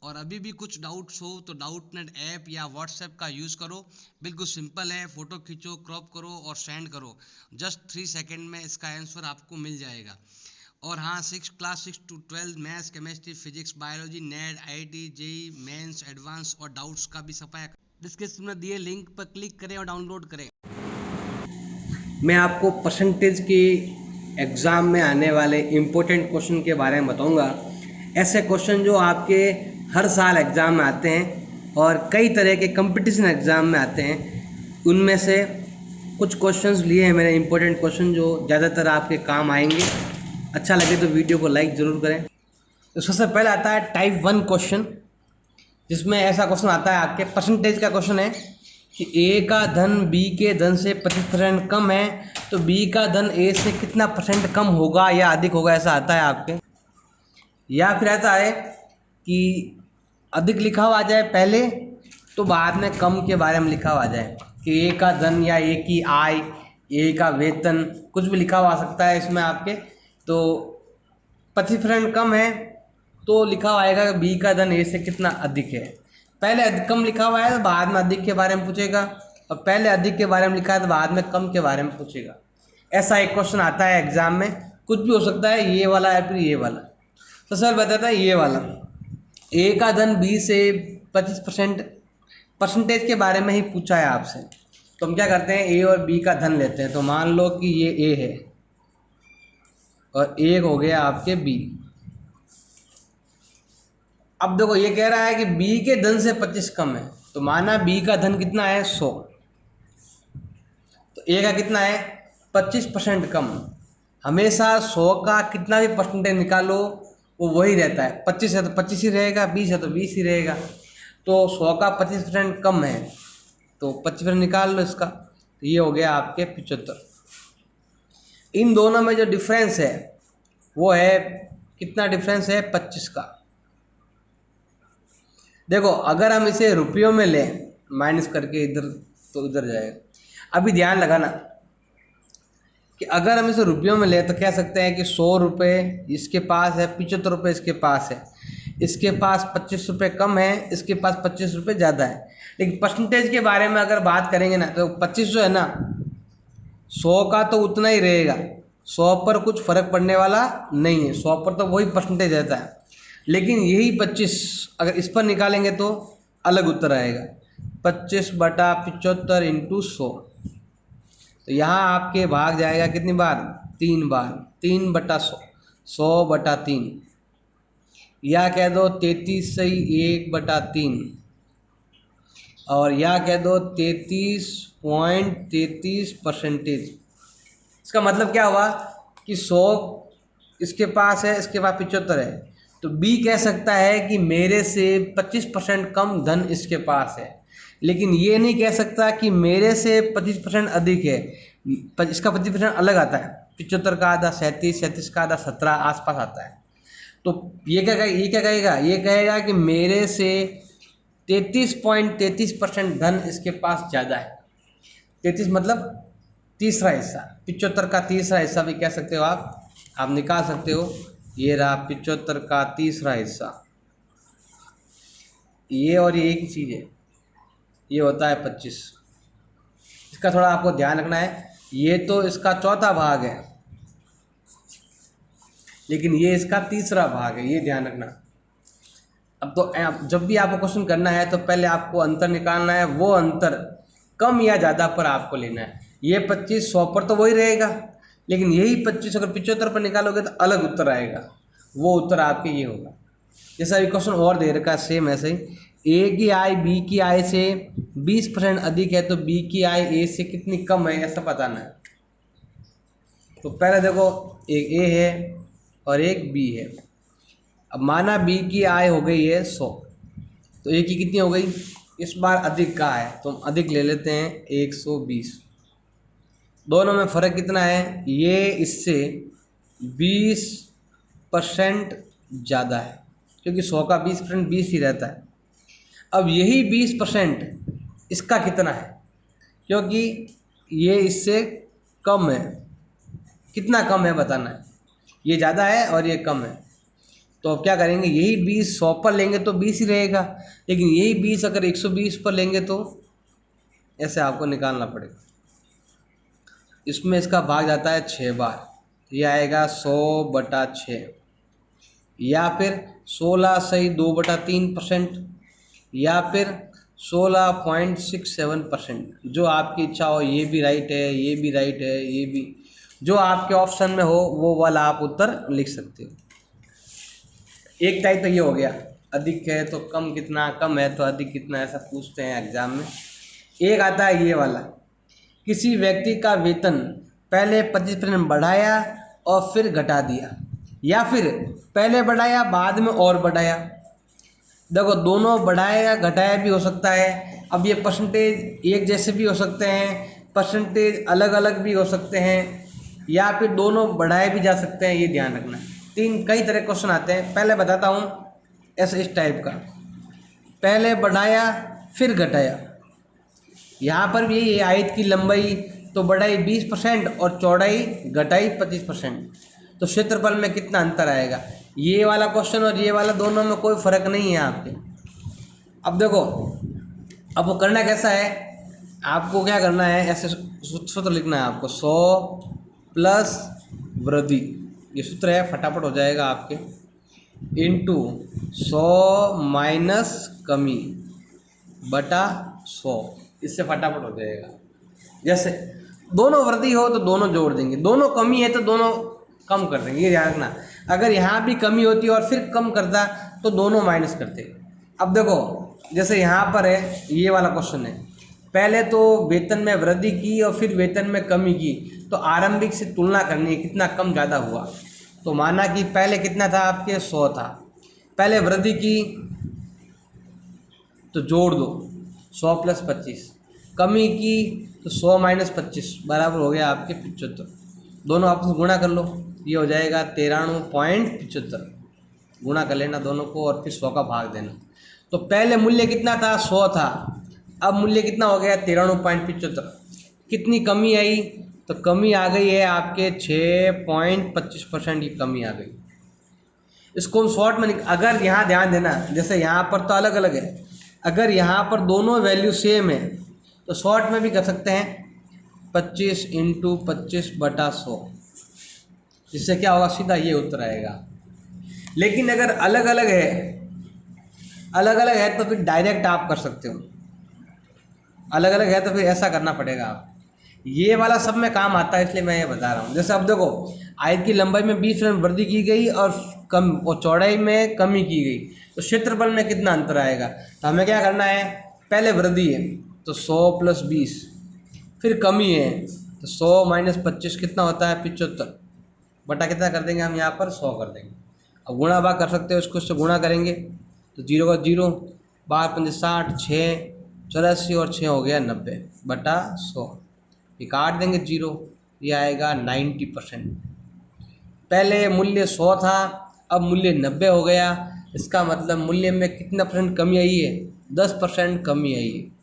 और अभी भी कुछ डाउट्स हो तो डाउटनेट ऐप या व्हाट्सएप का यूज़ करो। बिल्कुल सिंपल है, फ़ोटो खींचो, क्रॉप करो और सेंड करो। जस्ट 3 सेकंड में इसका आंसर आपको मिल जाएगा। और हाँ, class 6 to 12 maths, chemistry, physics, biology, NET, IIT, JEE mains, advance और डाउट्स का भी सफाया डिस्क्रिप्शन में दिए लिंक पर क्लिक करें और डाउनलोड करें। मैं आपको परसेंटेज की एग्ज़ाम में आने वाले इम्पोर्टेंट क्वेश्चन के बारे में बताऊंगा। ऐसे क्वेश्चन जो आपके हर साल एग्ज़ाम में आते हैं और कई तरह के कंपटीशन एग्ज़ाम में आते हैं। उनमें से कुछ क्वेश्चंस लिए हैं मैंने, इम्पोर्टेंट क्वेश्चन जो ज़्यादातर आपके काम आएंगे। अच्छा लगे तो वीडियो को लाइक ज़रूर करें। तो सबसे पहले आता है टाइप 1 क्वेश्चन, जिसमें ऐसा क्वेश्चन आता है, आपके परसेंटेज का क्वेश्चन है कि ए का धन बी के धन से 25% कम है, तो बी का धन ए से कितना परसेंट कम होगा या अधिक होगा, ऐसा आता है आपके। या फिर ऐसा है कि अधिक लिखा हुआ आ जाए पहले, तो बाद में कम के बारे में लिखा हुआ आ जाए कि ए का धन या ए की आय, ए का वेतन, कुछ भी लिखा हुआ आ सकता है इसमें आपके। तो 25% कम है तो लिखा हुआ आएगा बी का धन ए से कितना अधिक है। पहले कम लिखा हुआ है तो बाद में अधिक के बारे में पूछेगा, और पहले अधिक के बारे में लिखा है तो बाद में कम के बारे में पूछेगा। ऐसा एक क्वेश्चन आता है एग्जाम में, कुछ भी हो सकता है, ये वाला या फिर ये वाला। तो सर बताता है ये वाला, ए का धन बी से 25% परसेंटेज के बारे में ही पूछा है आपसे। तो हम क्या करते हैं, ए और बी का धन लेते हैं। तो मान लो कि ये ए है और एक हो गया आपके बी। अब देखो ये कह रहा है कि बी के धन से 25 कम है, तो माना बी का धन कितना है 100, तो ए का कितना है 25% कम। हमेशा 100 का कितना भी परसेंटेज निकालो वो वही रहता है, 25 है तो 25 ही रहेगा, 20 है तो 20 ही रहेगा। तो 100 का 25% कम है तो 25% निकाल लो इसका, तो ये हो गया आपके 75। इन दोनों में जो डिफरेंस है वो है, कितना डिफरेंस है 25 का। देखो अगर हम इसे रुपयों में लें माइनस करके इधर, तो इधर जाएगा। अभी ध्यान लगाना कि अगर हम इसे रुपयों में लें तो कह सकते हैं कि 100 रुपये इसके पास है, 75 रुपये इसके पास है, इसके पास 25 रुपये कम है, इसके पास 25 रुपये ज़्यादा है। लेकिन परसेंटेज के बारे में अगर बात करेंगे ना, तो 25 जो है ना 100 का तो उतना ही रहेगा, 100 पर कुछ फर्क पड़ने वाला नहीं है, 100 पर तो वही परसेंटेज रहता है। लेकिन यही 25 अगर इस पर निकालेंगे तो अलग उत्तर आएगा, 25/75 इंटू 100। तो यहाँ आपके भाग जाएगा कितनी बार, 3 बार, 3/100, 100/3, या कह दो 33/1/3, और या कह दो 33.33%। इसका मतलब क्या हुआ कि 100 इसके पास है, इसके पास 75 है, तो बी कह सकता है कि मेरे से 25% कम धन इसके पास है। लेकिन ये नहीं कह सकता कि मेरे से 25% अधिक है, इसका 25% अलग आता है, 75 का आधा 37, 37 का आधा 17 आसपास आता है। तो ये क्या कहेगा, ये कहेगा कि मेरे से 33.33% धन इसके पास ज़्यादा है। 33 मतलब तीसरा हिस्सा, 75 का तीसरा हिस्सा भी कह सकते हो आप निकाल सकते हो। ये रहा 75 का तीसरा हिस्सा, ये और ये एक ही चीज़ है, ये होता है 25। इसका थोड़ा आपको ध्यान रखना है, ये तो इसका चौथा भाग है लेकिन ये इसका तीसरा भाग है, ये ध्यान रखना। अब तो जब भी आपको क्वेश्चन करना है तो पहले आपको अंतर निकालना है, वो अंतर कम या ज़्यादा पर आपको लेना है। ये 25 100 पर तो वही रहेगा, लेकिन यही 25 अगर 75 पर निकालोगे तो अलग उत्तर आएगा, वो उत्तर आपके ये होगा। जैसा अभी क्वेश्चन और दे रखा है सेम ऐसे ही, ए की आय बी की आय से 20% अधिक है, तो बी की आय ए से कितनी कम है, ऐसा बताना है। तो पहले देखो एक ए है और एक बी है। अब माना बी की आय हो गई है 100, तो ए की कितनी हो गई, इस बार अधिक का है तो हम अधिक ले लेते हैं 120। दोनों में फ़र्क कितना है, ये इससे 20% ज़्यादा है, क्योंकि 100 का 20% 20 ही रहता है। अब यही 20% इसका कितना है, क्योंकि ये इससे कम है, कितना कम है बताना है, ये ज़्यादा है और ये कम है। तो अब क्या करेंगे, यही 20 100 पर लेंगे तो 20 ही रहेगा, लेकिन यही 20 अगर 120 पर लेंगे तो ऐसे आपको निकालना पड़ेगा। इसमें इसका भाग जाता है 6 बार, ये आएगा 100/6, या फिर 16.2/3%, या फिर 16.67%, जो आपकी इच्छा हो। ये भी राइट है, ये भी राइट है, ये भी, जो आपके ऑप्शन में हो वो वाला आप उत्तर लिख सकते हो। एक टाइप तो ये हो गया, अधिक है तो कम कितना, कम है तो अधिक कितना, ऐसा पूछते हैं एग्जाम में। एक आता है ये वाला, किसी व्यक्ति का वेतन पहले 25% बढ़ाया और फिर घटा दिया, या फिर पहले बढ़ाया बाद में और बढ़ाया। देखो दोनों बढ़ाया घटाया भी हो सकता है। अब ये परसेंटेज एक जैसे भी हो सकते हैं, परसेंटेज अलग अलग भी हो सकते हैं, या फिर दोनों बढ़ाए भी जा सकते हैं, ये ध्यान रखना। कई तरह क्वेश्चन आते हैं, पहले बताता हूँ ऐसे इस टाइप का, पहले बढ़ाया फिर घटाया। यहाँ पर भी ये आयत की लंबाई तो बढ़ाई 20% और चौड़ाई घटाई 25%, तो क्षेत्रफल में कितना अंतर आएगा। ये वाला क्वेश्चन और ये वाला दोनों में कोई फर्क नहीं है आपके। अब देखो, अब वो करना कैसा है, आपको क्या करना है, ऐसे सूत्र लिखना है आपको, 100 प्लस वृद्धि, ये सूत्र है, फटाफट हो जाएगा आपके, इंटू 100 माइनस कमी बटा 100, इससे फटाफट हो जाएगा। जैसे दोनों वृद्धि हो तो दोनों जोड़ देंगे, दोनों कमी है तो दोनों कम कर देंगे, ये ध्यान रखना। अगर यहाँ भी कमी होती और फिर कम करता तो दोनों माइनस करते। अब देखो जैसे यहाँ पर है, ये वाला क्वेश्चन है, पहले तो वेतन में वृद्धि की और फिर वेतन में कमी की, तो आरंभिक से तुलना करनी है कितना कम ज़्यादा हुआ। तो माना कि पहले कितना था आपके, 100 था, पहले वृद्धि की तो जोड़ दो 100 प्लस 25, कमी की तो 100 माइनस 25 बराबर हो गया आपके 75। दोनों आपस में गुणा कर लो, ये हो जाएगा 93.75, गुणा कर लेना दोनों को और फिर 100 का भाग देना। तो पहले मूल्य कितना था, 100 था, अब मूल्य कितना हो गया, 93.75। कितनी कमी आई, तो कमी आ गई है आपके 6.25% की कमी आ गई। इसको हम शॉर्ट में अगर यहाँ ध्यान देना, जैसे यहाँ पर तो अलग अलग है, अगर यहाँ पर दोनों वैल्यू सेम है तो शॉर्ट में भी कर सकते हैं, 25 इंटू 25/100, जिससे क्या होगा, सीधा ये उत्तर आएगा। लेकिन अगर अलग अलग है तो फिर डायरेक्ट आप कर सकते हो, अलग अलग है तो फिर ऐसा करना पड़ेगा आप। ये वाला सब में काम आता है, इसलिए मैं ये बता रहा हूँ। जैसे अब देखो, आयत की लंबाई में 20% वृद्धि की गई और चौड़ाई में कमी की गई, तो क्षेत्रफल में कितना अंतर आएगा। तो हमें क्या करना है, पहले वृद्धि है तो 100 प्लस 20, फिर कमी है तो 100 माइनस 25 कितना होता है, 75, बटा कितना कर देंगे हम यहाँ पर, 100 कर देंगे। अब गुणा भाग कर सकते हो, इसको इससे गुणा करेंगे तो 0 का 0, 12×5 60, 6 84 और 6 हो गया 90/100, ये काट देंगे 0, ये आएगा 90%। पहले मूल्य 100 था, अब मूल्य 90 हो गया, इसका मतलब मूल्य में कितना परसेंट कमी आई है, 10% कमी आई है।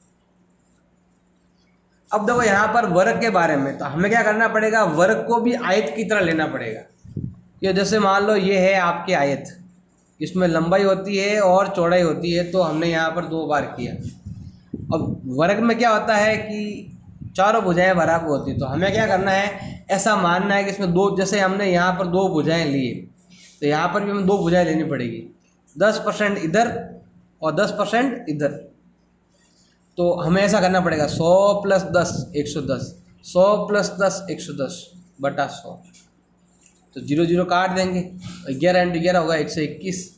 अब देखो यहाँ पर वर्ग के बारे में, तो हमें क्या करना पड़ेगा, वर्ग को भी आयत की तरह लेना पड़ेगा। ये जैसे मान लो ये है आपकी आयत, इसमें लंबाई होती है और चौड़ाई होती है, तो हमने यहाँ पर 2 बार किया। अब वर्ग में क्या होता है कि चारों भुजाएं बराबर होती है, तो हमें क्या करना है, ऐसा मानना है कि इसमें दो, जैसे हमने यहाँ पर 2 भुजाएं ली तो यहाँ पर भी हमें 2 भुजाएं लेनी पड़ेगी, 10% इधर और 10% इधर। तो हमें ऐसा करना पड़ेगा, 100 प्लस 10 110, 100 प्लस 10 110/100, तो 0 0 काट देंगे, 11 इंटू 11 होगा 121।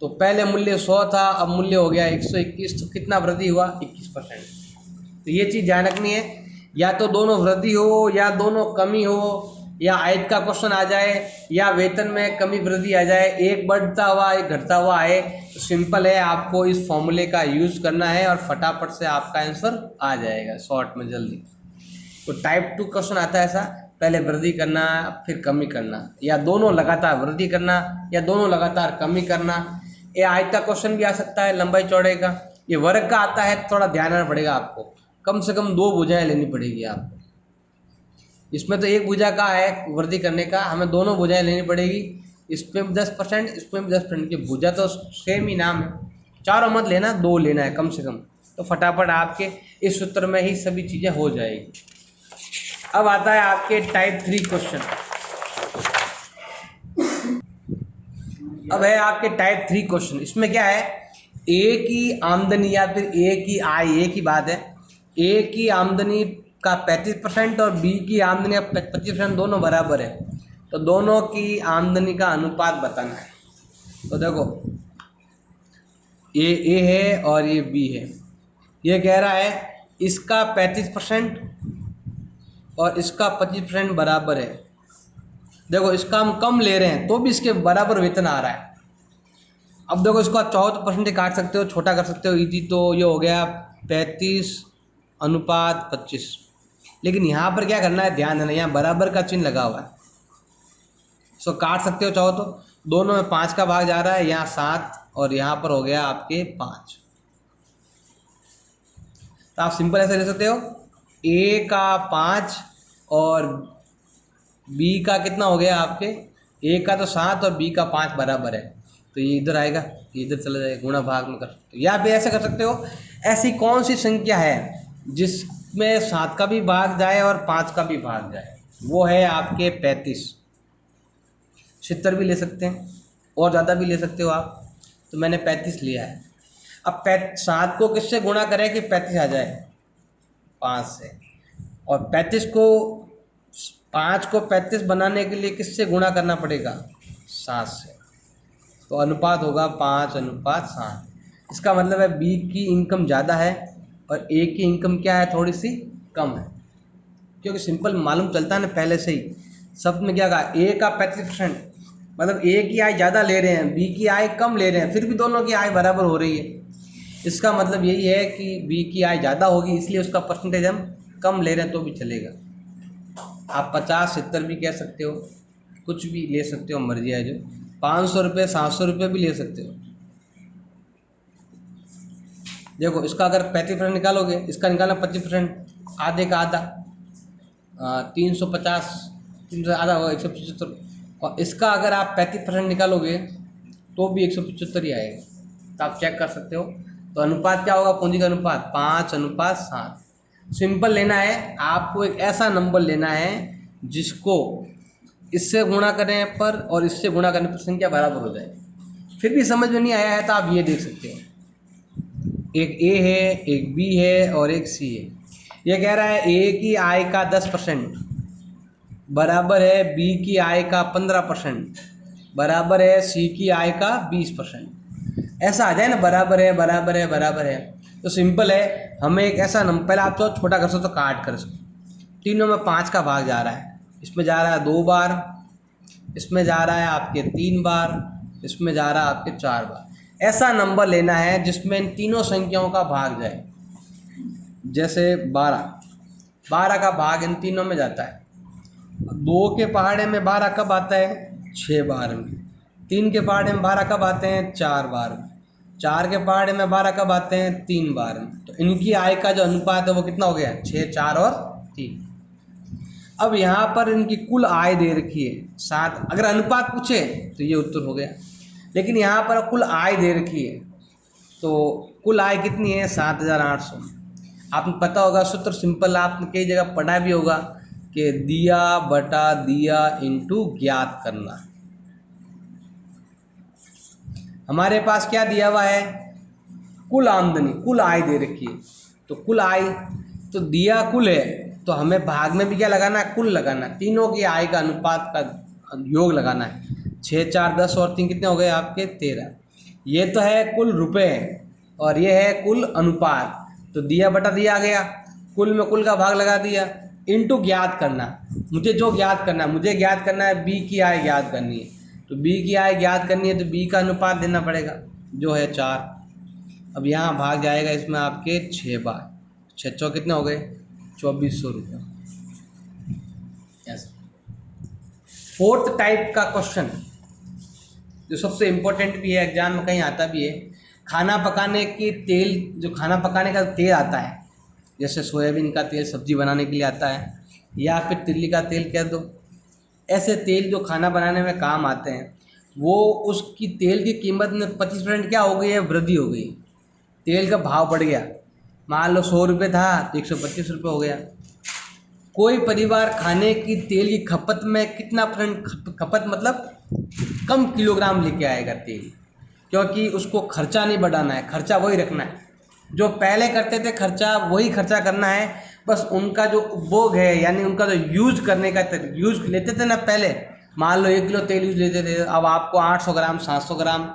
तो पहले मूल्य 100 था, अब मूल्य हो गया 121, तो कितना वृद्धि हुआ, 21%। तो ये चीज़ ध्यान रखनी है, या तो दोनों वृद्धि हो या दोनों कमी हो, या आयत का क्वेश्चन आ जाए या वेतन में कमी वृद्धि आ जाए, एक बढ़ता हुआ एक घटता हुआ आए, तो सिंपल है, आपको इस फॉर्मूले का यूज़ करना है और फटाफट से आपका आंसर आ जाएगा शॉर्ट में जल्दी। तो टाइप 2 क्वेश्चन आता है ऐसा, पहले वृद्धि करना फिर कमी करना, या दोनों लगातार वृद्धि करना या दोनों लगातार कमी करना। ये आयत का क्वेश्चन भी आ सकता है, लंबाई चौड़ाई का। ये वर्ग का आता है, थोड़ा ध्यान रखना पड़ेगा आपको, कम से कम 2 भुजाएं लेनी पड़ेगी आपको। इसमें तो एक भुजा का है वृद्धि करने का, हमें दोनों भुजाएं लेनी पड़ेगी इस पे 10%, इस पे 10%, की भुजा तो सेम ही नाम है, चारों मत लेना, 2 लेना है कम से कम। तो फटाफट आपके इस सूत्र में ही सभी चीज़ें हो जाएगी। अब आता है आपके टाइप 3 क्वेश्चन। अब है आपके टाइप 3 क्वेश्चन। इसमें क्या है, ए की आमदनी या फिर ए की आय, एक ही बात है, ए की आमदनी का 35% और बी की आमदनी का 25% दोनों बराबर है, तो दोनों की आमदनी का अनुपात बताना है। तो देखो ये ए है और ये बी है, ये कह रहा है इसका 35% और इसका 25% बराबर है। देखो इसका हम कम ले रहे हैं तो भी इसके बराबर वेतन आ रहा है। अब देखो इसको आप चाहो तो परसेंटेज काट सकते हो, छोटा कर सकते हो इजी, तो ये हो गया 35:25। लेकिन यहाँ पर क्या करना है, ध्यान देना, यहाँ बराबर का चिन्ह लगा हुआ है, इसको काट सकते हो चाहो तो। दोनों में 5 का भाग जा रहा है, यहाँ 7 और यहाँ पर हो गया आपके 5। तो आप सिंपल ऐसे ले सकते हो, ए का 5 और बी का कितना हो गया आपके, ए का तो 7 और बी का 5 बराबर है, तो ये इधर आएगा, ये इधर चला जाएगा, गुणा भाग में कर सकते हो। या फिर ऐसे कर सकते हो, ऐसी कौन सी संख्या है जिसमें 7 का भी भाग जाए और 5 का भी भाग जाए, वो है आपके 35। 70 भी ले सकते हैं और ज़्यादा भी ले सकते हो आप, तो मैंने 35 लिया है। अब 7 को किससे गुणा करें कि 35 आ जाए, 5 से, और 35 को 5 को 35 बनाने के लिए किससे गुणा करना पड़ेगा, 7 से, तो अनुपात होगा 5:7। इसका मतलब है बी की इनकम ज़्यादा है और ए की इनकम क्या है, थोड़ी सी कम है, क्योंकि सिंपल मालूम चलता है ना पहले से ही। शब्द में क्या कहा, ए का 35%, मतलब ए की आय ज़्यादा ले रहे हैं, बी की आय कम ले रहे हैं, फिर भी दोनों की आय बराबर हो रही है। इसका मतलब यही है कि बी की आय ज़्यादा होगी, इसलिए उसका परसेंटेज हम कम ले रहे हैं तो भी चलेगा। आप 50-70 भी कह सकते हो, कुछ भी ले सकते हो, मर्जी है जो। 500 रुपये 700 रुपये भी ले सकते हो। देखो इसका अगर 35% निकालोगे, इसका निकालना 25%, आधे का आधा, 350, 300 आधा होगा 175, और इसका अगर आप 35% निकालोगे तो भी 175 ही आएगा। तो आप चेक कर सकते हो। तो अनुपात क्या होगा, पूंजी का अनुपात 5:7। सिंपल लेना है आपको, एक ऐसा नंबर लेना है जिसको इससे गुणा करने पर और इससे गुणा करने पर संख्या बराबर हो जाए। फिर भी समझ में नहीं आया है तो आप ये देख सकते हो, एक ए है, एक बी है और एक सी है। ये कह रहा है ए की आय का 10% बराबर है बी की आय का 15% बराबर है सी की आय का 20%। ऐसा आ जाए ना, बराबर है बराबर है बराबर है, तो सिंपल है, हमें एक ऐसा नंबर, पहले आप तो छोटा कर सकते हो, काट कर सकते। तीनों में 5 का भाग जा रहा है, इसमें जा रहा है 2 बार, इसमें जा रहा है आपके 3 बार, इसमें जा रहा है आपके 4 बार। ऐसा नंबर लेना है जिसमें इन तीनों संख्याओं का भाग जाए। जैसे 12 का भाग इन तीनों में जाता है। 2 के पहाड़े में 12 कब आता है, 6 बार में। 3 के पहाड़े में 12 कब आते हैं, 4 बार में। 4 के पहाड़े में 12 कब आते हैं, 3 बार में। तो इनकी आय का जो अनुपात है वो कितना हो गया, 6, 4 और 3। अब यहाँ पर इनकी कुल आय दे रखी है 7। अगर अनुपात पूछे तो ये उत्तर हो गया, लेकिन यहाँ पर कुल आय दे रखी है, तो कुल आय कितनी है, 7,800। आपको पता होगा सूत्र, सिंपल आपने कई जगह पढ़ा भी होगा कि दिया बटा दिया इंटू ज्ञात करना। हमारे पास क्या दिया हुआ है, कुल आमदनी, कुल आय दे रखी है, तो कुल आय, तो दिया कुल है, तो हमें भाग में भी क्या लगाना है, कुल लगाना है। तीनों की आय का अनुपात का योग लगाना है। 6, 4, 10 और 3 कितने हो गए आपके, 13। ये तो है कुल रुपए और ये है कुल अनुपात, तो दिया बटा दिया आ गया, कुल में कुल का भाग लगा दिया, इनटू ज्ञात करना। मुझे जो ज्ञात करना है, मुझे ज्ञात करना है बी की आय ज्ञात करनी है, तो बी की आय ज्ञात करनी है तो बी का अनुपात देना पड़ेगा जो है 4। अब यहाँ भाग जाएगा इसमें आपके 6 बार, 6 चौ कितने हो गए, 2400 रुपये। यस। 4th टाइप का क्वेश्चन जो सबसे इम्पोर्टेंट भी है, एग्जाम में कहीं आता भी है, खाना पकाने के तेल, जो खाना पकाने का तेल आता है, जैसे सोयाबीन का तेल सब्जी बनाने के लिए आता है, या फिर तिल्ली का तेल कह दो, ऐसे तेल जो खाना बनाने में काम आते हैं, वो उसकी तेल की कीमत में 25% क्या हो गई है, वृद्धि हो गई। तेल का भाव बढ़ गया, मान लो 100 रुपये था तो 125 रुपये हो गया। कोई परिवार खाने की तेल की खपत में कितना परसेंट खपत मतलब कम किलोग्राम लेके आएगा तेल, क्योंकि उसको खर्चा नहीं बढ़ाना है, खर्चा वही रखना है। जो पहले करते थे खर्चा वही खर्चा करना है, बस उनका जो उपभोग है यानी उनका जो यूज करने का यूज लेते थे ना पहले, मान लो 1 किलो तेल यूज लेते थे, अब आपको 800 ग्राम 700 ग्राम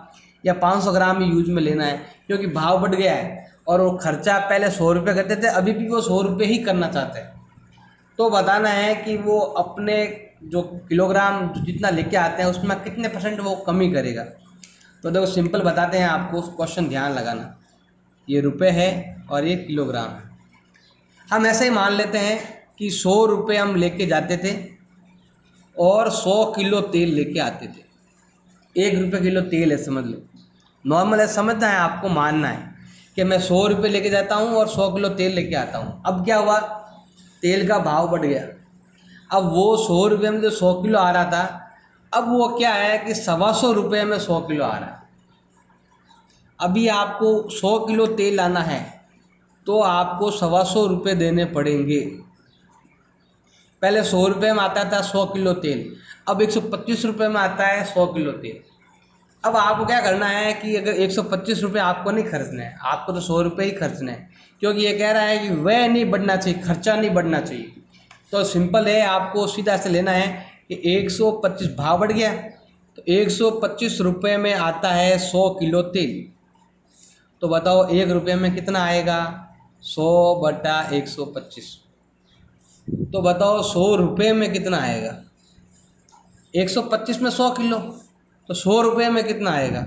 या 500 ग्राम ही यूज में लेना है, क्योंकि भाव बढ़ गया है। और वो खर्चा पहले 100 रुपये करते थे, अभी भी वो 100 रुपये ही करना चाहते हैं। तो बताना है कि वो अपने जो किलोग्राम जितना लेके आते हैं उसमें कितने परसेंट वो कमी करेगा। तो देखो सिंपल बताते हैं आपको, क्वेश्चन ध्यान लगाना। ये रुपए है और ये किलोग्राम है। हम ऐसे ही मान लेते हैं कि 100 रुपये हम लेके जाते थे और 100 किलो तेल लेके आते थे। 1 रुपये किलो तेल है, समझ लो। नॉर्मल है, समझना है आपको, मानना है कि मैं 100 रुपये लेके जाता हूँ और 100 किलो तेल लेके आता हूँ। अब क्या हुआ, तेल का भाव बढ़ गया। अब वो 100 रुपये में जो 100 किलो आ रहा था, अब वो क्या है कि 125 रुपये में 100 किलो आ रहा है। अभी आपको 100 किलो तेल लाना है तो आपको 125 रुपये देने पड़ेंगे। पहले 100 रुपये में आता था 100 किलो तेल, अब 125 रुपये में आता है 100 किलो तेल। अब आपको क्या करना है कि अगर 125 रुपये आपको नहीं खर्चना है, आपको तो 100 रुपये ही खर्चना है, क्योंकि ये कह रहा है कि व्यय नहीं बढ़ना चाहिए, खर्चा नहीं बढ़ना चाहिए। तो सिंपल है, आपको सीधा से लेना है कि 125 भाव बढ़ गया तो 125 रुपये में आता है 100 किलो तेल। तो बताओ 1 रुपये में कितना आएगा, 100/125। तो बताओ 100 रुपये में कितना आएगा, 125 में 100 किलो, तो 100 रुपये में कितना आएगा,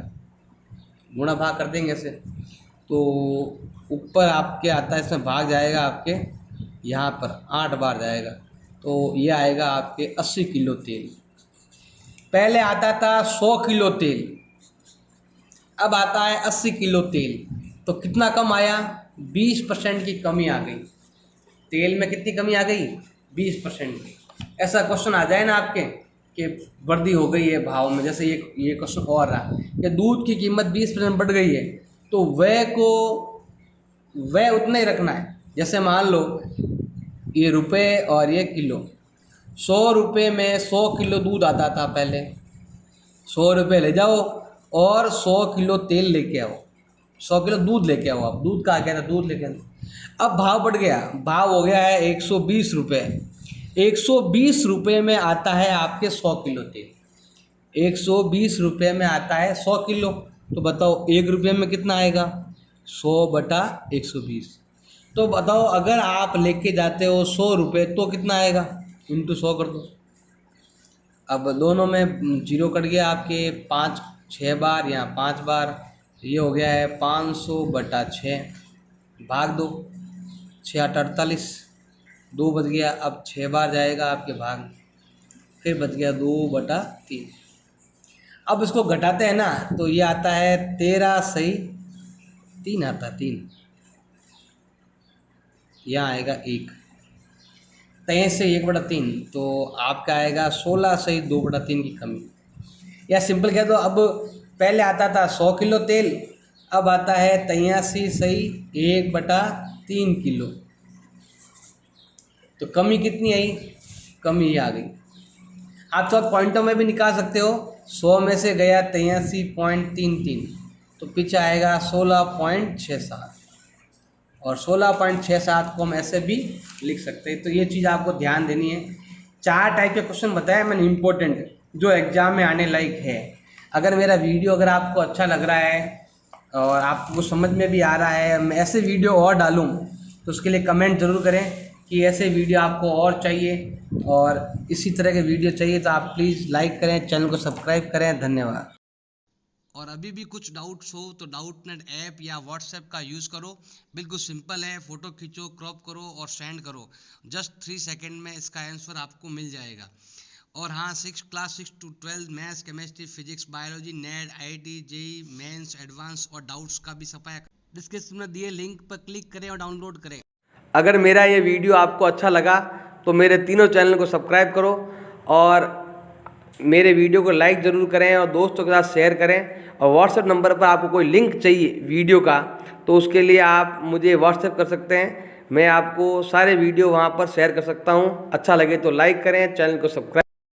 गुणा भाग कर देंगे ऐसे। तो ऊपर आपके आता है, इसमें भाग जाएगा आपके यहाँ पर 8 बार जाएगा, तो ये आएगा आपके 80 किलो तेल। पहले आता था 100 किलो तेल, अब आता है 80 किलो तेल, तो कितना कम आया, 20% की कमी आ गई। तेल में कितनी कमी आ गई, 20% की। ऐसा क्वेश्चन आ जाए ना आपके कि वृद्धि हो गई है भाव में, जैसे ये क्वेश्चन और रहा कि दूध की कीमत 20% बढ़ गई है, तो वह उतना ही रखना है। जैसे मान लो ये रुपए और ये किलो, 100 रुपये में 100 किलो दूध आता था पहले, 100 रुपये ले जाओ और 100 किलो तेल लेके आओ, 100 किलो दूध लेके आओ। आप दूध का क्या था, दूध लेके आओ। अब भाव बढ़ गया, भाव हो गया है 120 रुपये। 120 रुपये में आता है आपके 100 किलो तेल, 120 रुपये में आता है 100 किलो। तो बताओ 1 रुपये में कितना आएगा, 100/120। तो बताओ अगर आप लेके जाते हो 100 रुपये तो कितना आएगा, इंटू 100 कर दो। अब दोनों में जीरो कट गया आपके, 6 बार या 5 बार, ये हो गया है 500/6, भाग दो, 6×8 = 48, 2 बच गया। अब 6 बार जाएगा आपके भाग, फिर बच गया 2/3। अब इसको घटाते हैं ना तो ये आता है 13 सही 3 आता है 3, यहाँ आएगा 1, 23 से 1/3, तो आपका आएगा 16 सही 2/3 की कमी। या सिंपल कह दो, अब पहले आता था 100 किलो तेल, अब आता है 83 सही 1/3 किलो। तो कमी कितनी आई, कमी आ गई। आप तो पॉइंटों में भी निकाल सकते हो, 100 में से गया 83.33, तो पीछे आएगा 16.67, और 16.67 को हम ऐसे भी लिख सकते हैं। तो ये चीज़ आपको ध्यान देनी है। 4 टाइप के क्वेश्चन बताए मैंने इम्पोर्टेंट, जो एग्जाम में आने लायक है। अगर मेरा वीडियो अगर आपको अच्छा लग रहा है और आपको समझ में भी आ रहा है, मैं ऐसे वीडियो और डालूँ, तो उसके लिए कमेंट ज़रूर करें कि ऐसे वीडियो आपको और चाहिए, और इसी तरह के वीडियो चाहिए तो आप प्लीज़ लाइक करें, चैनल को सब्सक्राइब करें। धन्यवाद। और अभी भी कुछ डाउट्स हो तो डाउटनेट ऐप या व्हाट्सएप का यूज़ करो। बिल्कुल सिंपल है, फ़ोटो खींचो, क्रॉप करो और सेंड करो। जस्ट 3 सेकंड में इसका आंसर आपको मिल जाएगा। और हाँ, class 6 to 12 maths, chemistry, physics, biology, NET, IT, JEE mains, advance और डाउट्स का भी सफाया डिस्क्रिप्शन में दिए लिंक पर क्लिक करें और डाउनलोड करें। अगर मेरा ये वीडियो आपको अच्छा लगा तो मेरे तीनों चैनल को सब्सक्राइब करो और मेरे वीडियो को लाइक ज़रूर करें और दोस्तों के साथ शेयर करें। और व्हाट्सएप नंबर पर आपको कोई लिंक चाहिए वीडियो का तो उसके लिए आप मुझे व्हाट्सएप कर सकते हैं। मैं आपको सारे वीडियो वहाँ पर शेयर कर सकता हूँ। अच्छा लगे तो लाइक करें, चैनल को सब्सक्राइब